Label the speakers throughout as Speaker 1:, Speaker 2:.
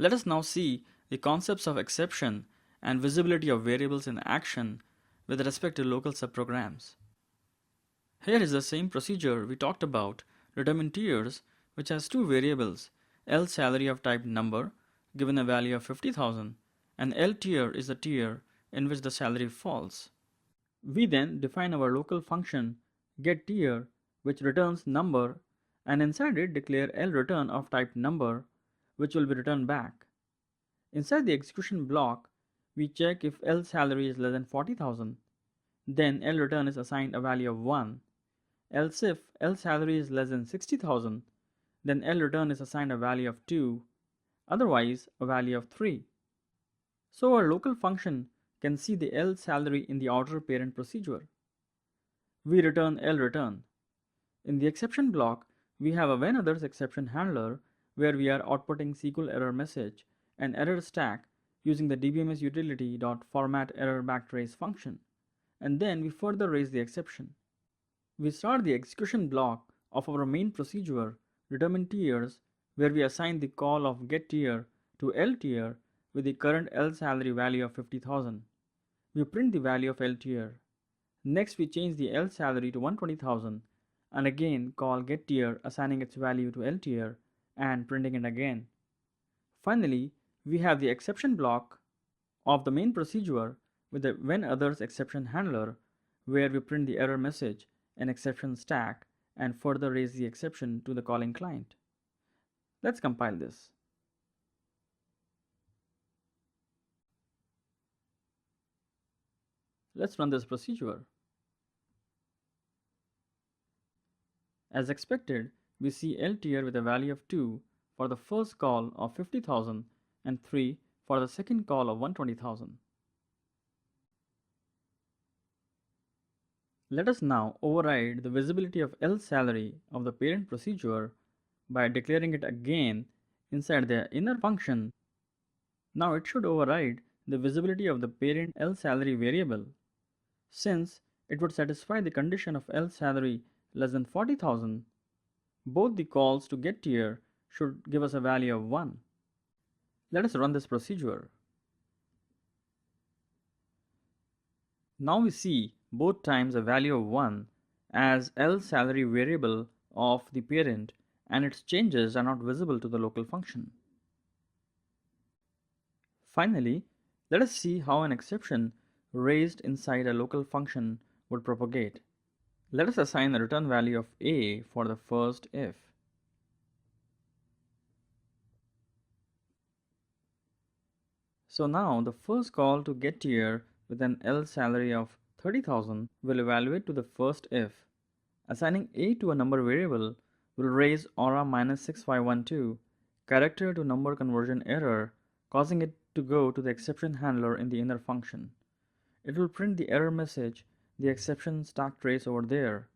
Speaker 1: Let us now see the concepts of exception and visibility of variables in action with respect to local subprograms. Here is the same procedure we talked about, determine tiers, which has two variables, L salary of type number given a value of 50,000 and L tier is the tier in which the salary falls. We then define our local function getTier which returns number and inside it declare LReturn of type number which will be returned back. Inside the execution block, we check if L salary is less than 40,000, then LReturn is assigned a value of 1. Else if L salary is less than 60,000, then LReturn is assigned a value of 2, otherwise a value of 3. So our local function can see the L salary in the outer parent procedure. We return LReturn. In the exception block, we have a whenOthers exception handler where we are outputting SQL error message and error stack using the dbms utility.formatErrorBackTrace function, and then we further raise the exception. We start the execution block of our main procedure determine tiers where we assign the call of getTier to LTier with the current L salary value of 50,000. We print the value of LTier. Next we change the L salary to 120,000 and again call getTier assigning its value to LTier and printing it again. Finally, we have the exception block of the main procedure with the whenOthers exception handler where we print the error message and exception stack and further raise the exception to the calling client. Let's compile this. Let's run this procedure. As expected, we see LTier with a value of 2 for the first call of 50,000 and 3 for the second call of 120,000. Let us now override the visibility of L salary of the parent procedure by declaring it again inside the inner function. Now it should override the visibility of the parent L salary variable. Since it would satisfy the condition of L salary less than 40,000, both the calls to getTier should give us a value of 1. Let us run this procedure. Now we see both times a value of 1 as L salary variable of the parent and its changes are not visible to the local function. Finally, let us see how an exception raised inside a local function would propagate. Let us assign a return value of a for the first if. So now the first call to getTier with an L salary of 30,000 will evaluate to the first if. Assigning a to a number variable will raise aura -6512 character to number conversion error, causing it to go to the exception handler in the inner function. It will print the error message, the exception stack trace over there.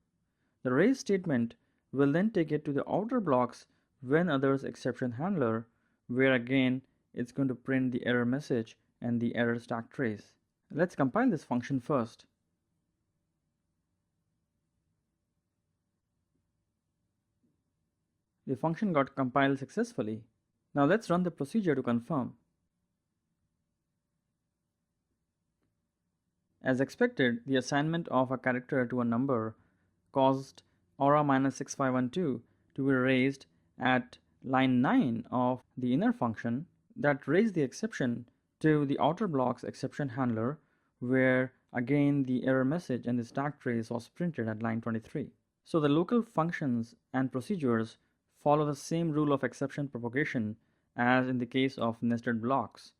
Speaker 1: The raise statement will then take it to the outer block's whenOthers exception handler, where again it's going to print the error message and the error stack trace. Let's compile this function first. The function got compiled successfully. Now let's run the procedure to confirm. As expected, the assignment of a character to a number caused aura -6512 to be raised at line 9 of the inner function that raised the exception to the outer block's exception handler, where again the error message and the stack trace was printed at line 23. So the local functions and procedures follow the same rule of exception propagation as in the case of nested blocks.